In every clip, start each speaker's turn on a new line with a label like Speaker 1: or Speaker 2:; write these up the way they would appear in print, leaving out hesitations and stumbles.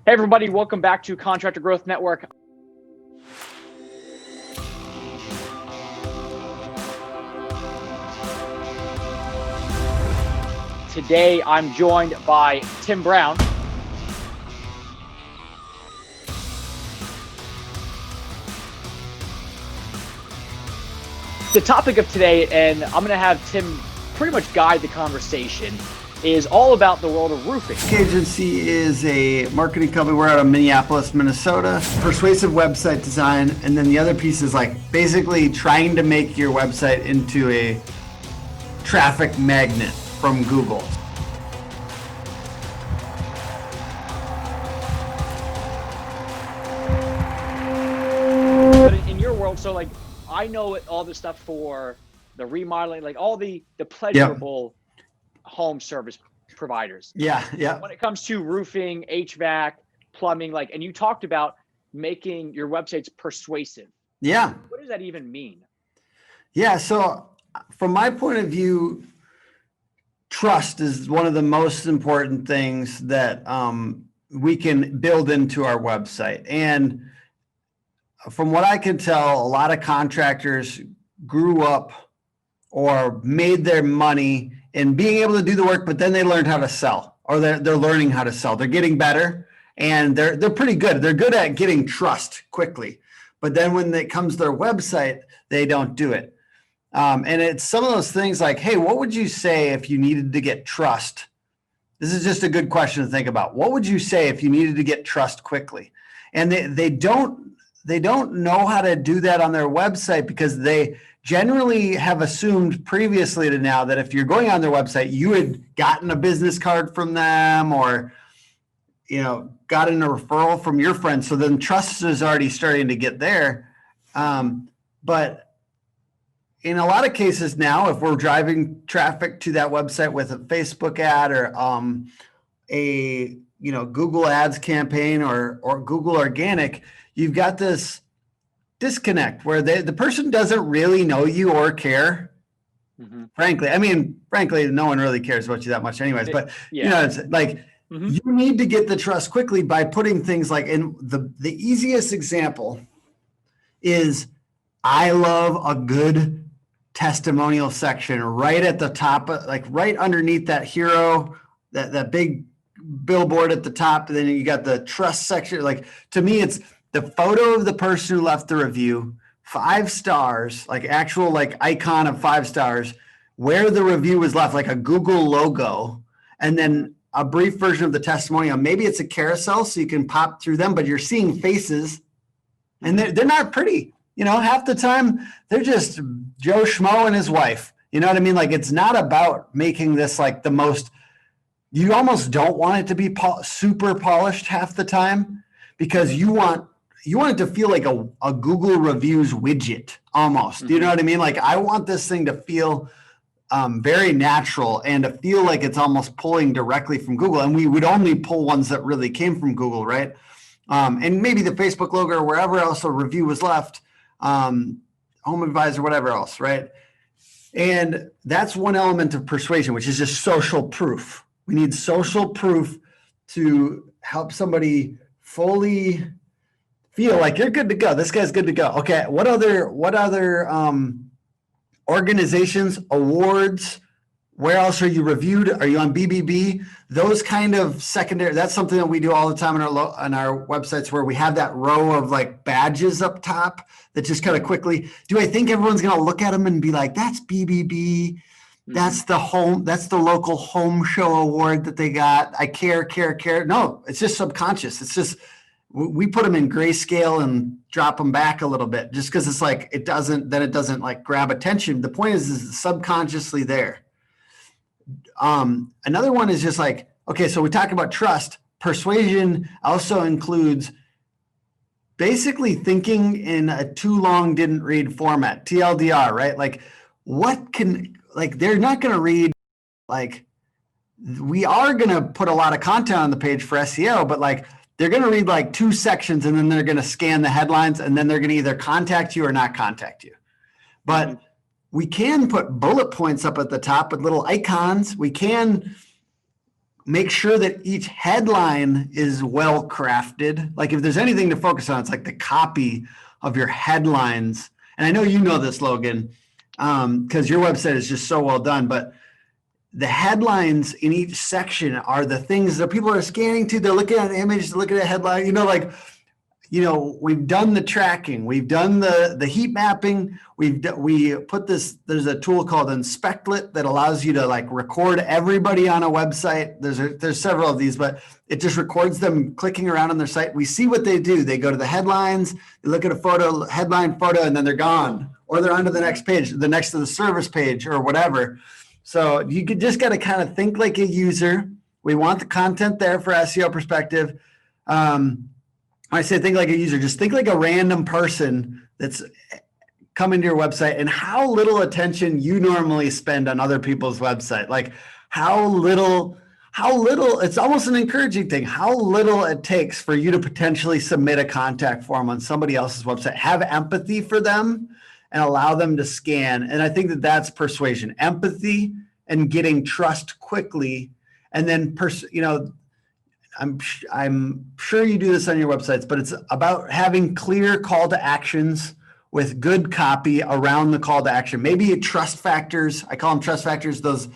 Speaker 1: Hey everybody, welcome back to Contractor Growth Network. Today I'm joined by Tim Brown. The topic of today, and I'm going to have Tim pretty much guide the conversation, is all about the world of roofing.
Speaker 2: Agency is a marketing company. We're out of Minneapolis, Minnesota. Persuasive website design, and then the other piece is like basically trying to make your website into a traffic magnet from Google.
Speaker 1: But in your world, so like I know all the stuff for the remodeling, like all the pleasurable home service providers.
Speaker 2: Yeah.
Speaker 1: When it comes to roofing, HVAC, plumbing, like, and you talked about making your websites persuasive.
Speaker 2: Yeah.
Speaker 1: What does that even mean?
Speaker 2: Yeah. So from my point of view, trust is one of the most important things that we can build into our website. And from what I can tell, a lot of contractors grew up or made their money in being able to do the work, but then they learned how to sell, or they're learning how to sell. They're getting better, and they're pretty good. They're good at getting trust quickly, but then when it comes to their website, they don't do it. And it's some of those things like, hey, what would you say if you needed to get trust? This is just a good question to think about. What would you say if you needed to get trust quickly? And they don't know how to do that on their website because they generally have assumed previously to now that if you're going on their website, you had gotten a business card from them or, gotten a referral from your friend. So then trust is already starting to get there. But in a lot of cases now, if we're driving traffic to that website with a Facebook ad or a Google Ads campaign or Google Organic, you've got this disconnect where the person doesn't really know you or care. Mm-hmm. Frankly, no one really cares about you that much anyways, but it's like you need to get the trust quickly by putting things like, in the easiest example is I love a good testimonial section right at the top, like right underneath that hero, that big billboard at the top. And then you got the trust section. Like, to me, it's the photo of the person who left the review, 5 stars, like actual like icon of 5 stars, where the review was left, like a Google logo, and then a brief version of the testimonial. Maybe it's a carousel so you can pop through them, but you're seeing faces and they're not pretty. Half the time they're just Joe Schmo and his wife. You know what I mean? Like, it's not about making this like the most, you almost don't want it to be super polished half the time because you want it to feel like a Google reviews widget almost. You know what I mean? Like, I want this thing to feel very natural and to feel like it's almost pulling directly from Google. And we would only pull ones that really came from Google, right? And maybe the Facebook logo or wherever else a review was left, Home Advisor, whatever else, right? And that's one element of persuasion, which is just social proof. We need social proof to help somebody fully feel like you're good to go. This guy's good to go. Okay. What other organizations, awards, where else are you reviewed? Are you on BBB? Those kind of secondary, that's something that we do all the time on our websites, where we have that row of like badges up top that just kind of quickly, do I think everyone's going to look at them and be like, that's BBB. That's the local home show award that they got. I care. No, it's just subconscious. It's just, we put them in grayscale and drop them back a little bit just because it's like, it doesn't like grab attention. The point is it's subconsciously there. Another one is just like, okay, so we talk about trust. Persuasion also includes basically thinking in a too long didn't read format, TLDR, right? Like, they're not going to read, like, we are going to put a lot of content on the page for SEO, but like, they're going to read like 2 sections and then they're going to scan the headlines and then they're going to either contact you or not contact you. But we can put bullet points up at the top with little icons. We can make sure that each headline is well crafted. Like if there's anything to focus on, it's like the copy of your headlines. And I know you know this, Logan, because your website is just so well done, but the headlines in each section are the things that people are scanning to. They're looking at an image, they're looking at a headline, we've done the tracking, we've done the heat mapping, we put this, there's a tool called Inspectlet that allows you to like record everybody on a website. There's several of these, but it just records them clicking around on their site. We see what they do. They go to the headlines, they look at a photo, headline photo, and then they're gone, or they're onto the next page, the next to the service page or whatever. So you just got to kind of think like a user. We want the content there for SEO perspective. I say think like a user, just think like a random person that's coming to your website and how little attention you normally spend on other people's website. Like how little, it's almost an encouraging thing, how little it takes for you to potentially submit a contact form on somebody else's website. Have empathy for them and allow them to scan. And I think that that's persuasion, empathy and getting trust quickly. And then, I'm sure you do this on your websites, but it's about having clear call to actions with good copy around the call to action. Maybe trust factors, I call them trust factors, those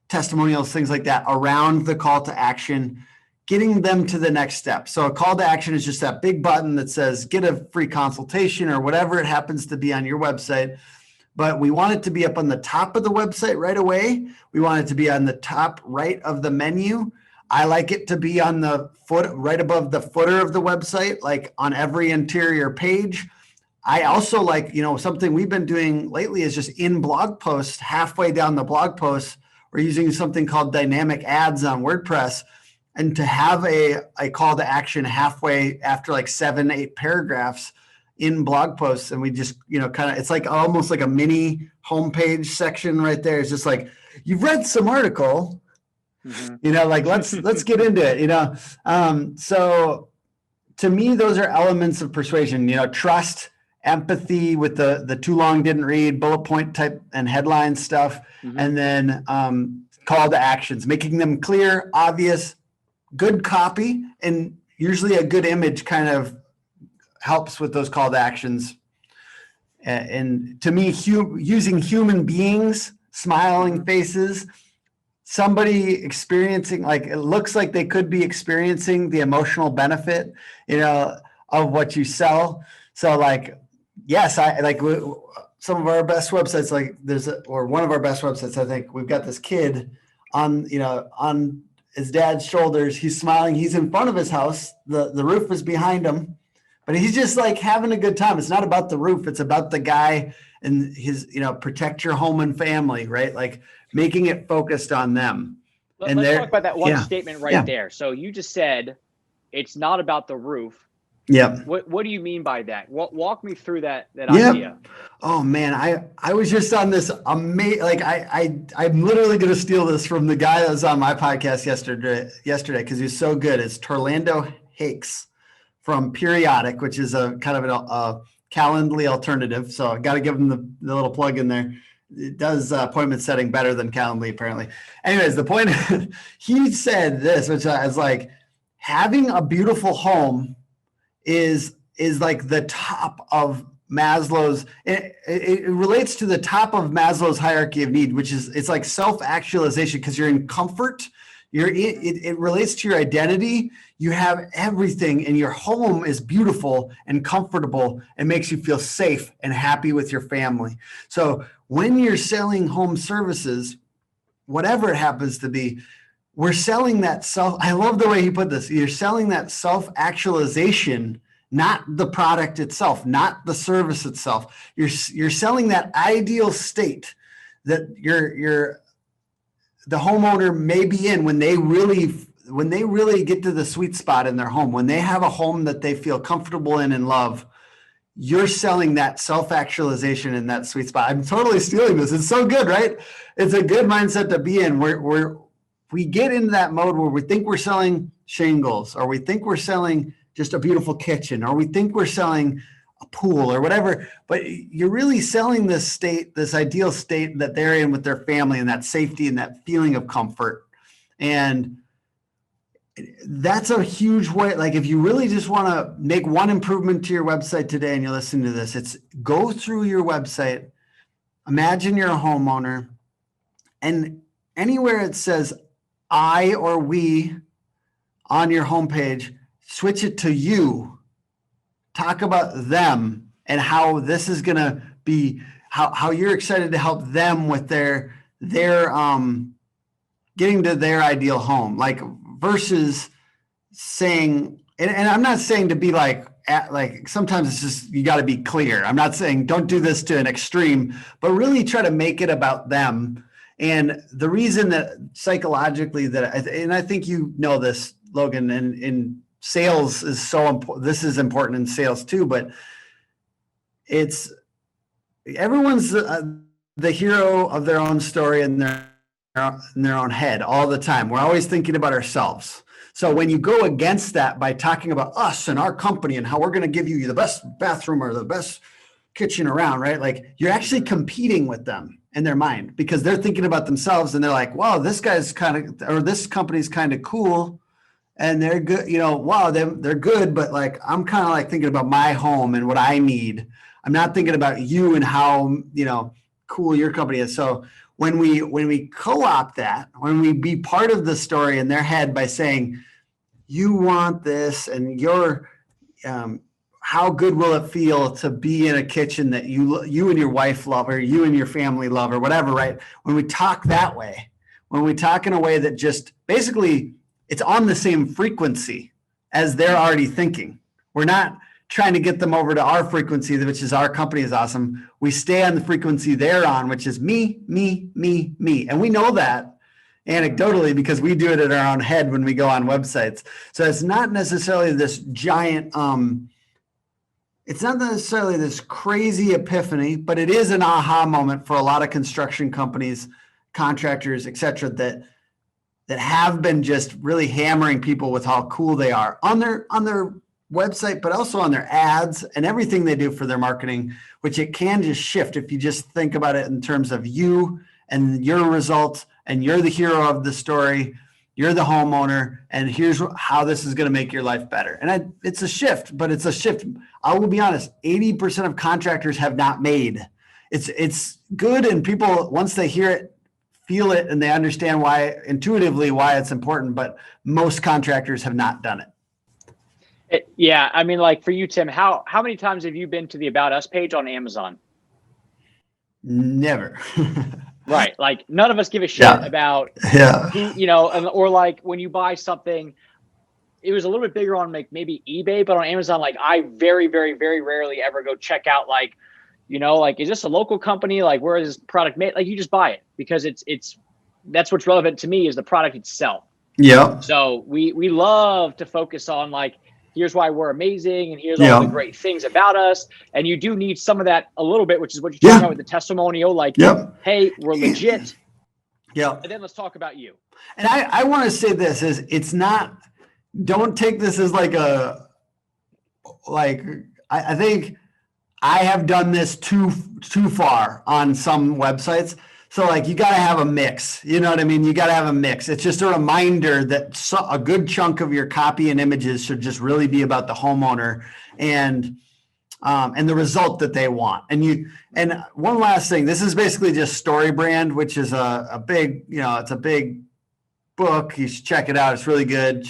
Speaker 2: testimonials, things like that around the call to action, getting them to the next step. So a call to action is just that big button that says get a free consultation or whatever it happens to be on your website. But we want it to be up on the top of the website right away. We want it to be on the top right of the menu. I like it to be on the right above the footer of the website, like on every interior page. I also like, something we've been doing lately is just in blog posts, halfway down the blog post, we're using something called dynamic ads on WordPress, and to have a call to action halfway after like 7-8 paragraphs in blog posts. And we just, it's like almost like a mini homepage section right there. It's just like, you've read some article, let's get into it, so to me, those are elements of persuasion, trust, empathy with the too long didn't read, bullet point type and headline stuff, and then call to actions, making them clear, obvious, good copy, and usually a good image kind of helps with those call to actions. And to me, using human beings, smiling faces, somebody experiencing, like it looks like they could be experiencing the emotional benefit, of what you sell. So like, yes, I like some of our best websites, like or one of our best websites, I think we've got this kid on his dad's shoulders. He's smiling. He's in front of his house. The roof is behind him, but he's just like having a good time. It's not about the roof. It's about the guy and his, protect your home and family, right? Like making it focused on them.
Speaker 1: Let's talk about that one statement right there. So you just said it's not about the roof.
Speaker 2: Yeah.
Speaker 1: What do you mean by that? Walk me through that idea.
Speaker 2: Oh man, I was just on this amazing, like I'm literally going to steal this from the guy that was on my podcast yesterday because he's so good. It's Torlando Hakes from Periodic, which is a kind of a Calendly alternative. So I got to give him the little plug in there. It does appointment setting better than Calendly, apparently. Anyways, the point, he said this, which I was like, having a beautiful home is like the top of Maslow's, it relates to the top of Maslow's hierarchy of need, which is, it's like self-actualization because you're in comfort. It relates to your identity. You have everything and your home is beautiful and comfortable and makes you feel safe and happy with your family. So when you're selling home services, whatever it happens to be, we're selling that I love the way he put this. You're selling that self-actualization, not the product itself, not the service itself. You're selling that ideal state that the homeowner may be in when they really get to the sweet spot in their home, when they have a home that they feel comfortable in and love. You're selling that self-actualization in that sweet spot. I'm totally stealing this. It's so good, right? It's a good mindset to be in. We get into that mode where we think we're selling shingles, or we think we're selling just a beautiful kitchen, or we think we're selling a pool or whatever, but you're really selling this ideal state that they're in with their family and that safety and that feeling of comfort. And that's a huge way. Like if you really just want to make one improvement to your website today and you're listening to this, it's go through your website. Imagine you're a homeowner and anywhere it says I or we on your homepage, switch it to you. Talk about them and how this is going to be, how you're excited to help them with their getting to their ideal home, like versus saying, and I'm not saying to be like sometimes it's just, you got to be clear. I'm not saying don't do this to an extreme, but really try to make it about them. And the reason that psychologically and I think you know this, Logan, and in sales is so important. This is important in sales too, but it's everyone's the hero of their own story in their own head all the time. We're always thinking about ourselves. So when you go against that by talking about us and our company and how we're going to give you the best bathroom or the best kitchen around, right? Like you're actually competing with them in their mind because they're thinking about themselves and they're like, wow, this guy's kind of, or this company's kind of cool and they're good, wow, they're good. But like, I'm kind of like thinking about my home and what I need. I'm not thinking about you and how, cool your company is. So when we co-opt that, when we be part of the story in their head by saying, you want this and you're, how good will it feel to be in a kitchen that you and your wife love, or you and your family love, or whatever, right? When we talk that way, when we talk in a way that just basically it's on the same frequency as they're already thinking. We're not trying to get them over to our frequency, which is our company is awesome. We stay on the frequency they're on, which is me, me, me, me. And we know that anecdotally because we do it in our own head when we go on websites. So it's not necessarily this giant, it's not necessarily this crazy epiphany, but it is an aha moment for a lot of construction companies, contractors, et cetera, that have been just really hammering people with how cool they are on their website, but also on their ads and everything they do for their marketing, which it can just shift if you just think about it in terms of you and your results, and you're the hero of the story, you're the homeowner, and here's how this is going to make your life better. And it's a shift, but it's a shift. I will be honest, 80% of contractors have not made. It's good, and people, once they hear it, feel it, and they understand intuitively why it's important, but most contractors have not done it.
Speaker 1: Yeah, I mean, like for you, Tim, how many times have you been to the About Us page on Amazon?
Speaker 2: Never.
Speaker 1: Right. Like none of us give a shit about who, or like when you buy something, it was a little bit bigger on like maybe eBay, but on Amazon, like I very, very, very rarely ever go check out like, like, is this a local company? Like, where is this product made? Like, you just buy it because that's what's relevant to me is the product itself.
Speaker 2: Yeah.
Speaker 1: So we love to focus on like, here's why we're amazing and here's all the great things about us. And you do need some of that a little bit, which is what you're talking about with the testimonial. Like, hey, we're legit.
Speaker 2: Yeah.
Speaker 1: And then let's talk about you.
Speaker 2: And I want to say this is it's not, don't take this as like I think I have done this too far on some websites. So like you got to have a mix, you know what I mean? You got to have a mix. It's just a reminder that a good chunk of your copy and images should just really be about the homeowner and the result that they want. And one last thing, this is basically just StoryBrand, which is a big, it's a big book. You should check it out. It's really good.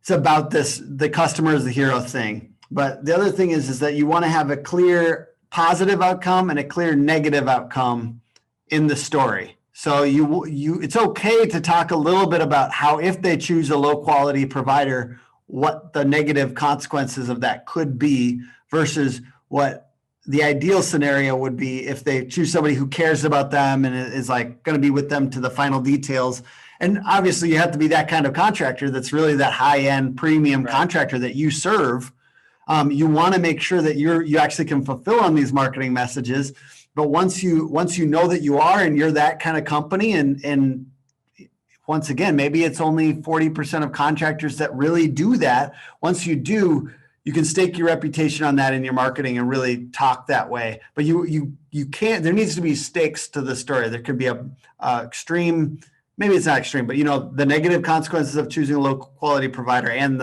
Speaker 2: It's about the customer is the hero thing. But the other thing is that you want to have a clear positive outcome and a clear negative outcome in the story. So it's okay to talk a little bit about how if they choose a low quality provider, what the negative consequences of that could be versus what the ideal scenario would be if they choose somebody who cares about them and is like going to be with them to the final details. And obviously you have to be that kind of contractor that's really that high-end premium contractor that you serve. You want to make sure that you actually can fulfill on these marketing messages. But once you know that you are and you're that kind of company, and once again, maybe it's only 40% of contractors that really do that. Once you do, you can stake your reputation on that in your marketing and really talk that way. But you can't. There needs to be stakes to the story. There could be a extreme maybe it's not extreme, but the negative consequences of choosing a low quality provider and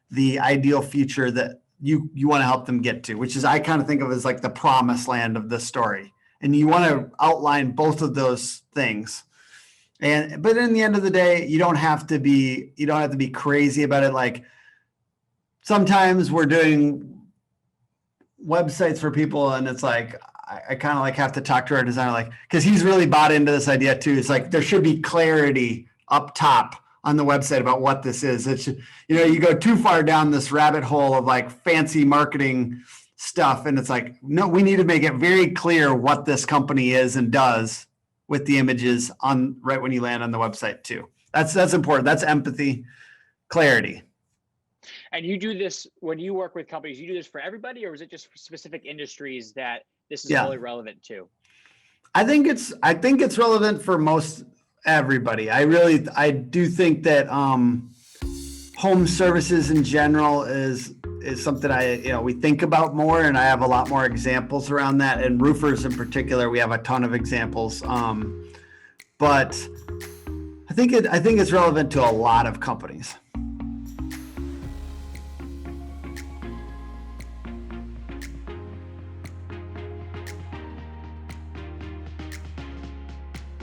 Speaker 2: the ideal future that you want to help them get to, which is, I kind of think of as like the promised land of this story. And you want to outline both of those things. But in the end of the day, you don't have to be crazy about it. Like, sometimes we're doing websites for people and it's like, I kind of like have to talk to our designer, like, because he's really bought into this idea too. It's like, there should be clarity up top on the website about what this is. It should, you go too far down this rabbit hole of like fancy marketing stuff. And it's like, no, we need to make it very clear what this company is and does with the images on right when you land on the website too. That's important. That's empathy, clarity.
Speaker 1: And you do this when you work with companies, you do this for everybody, or is it just for specific industries that this is really relevant to?
Speaker 2: I think it's relevant for most everybody. I do think that home services in general is something we think about more, and I have a lot more examples around that. And roofers in particular, we have a ton of examples. But I think it's relevant to a lot of companies.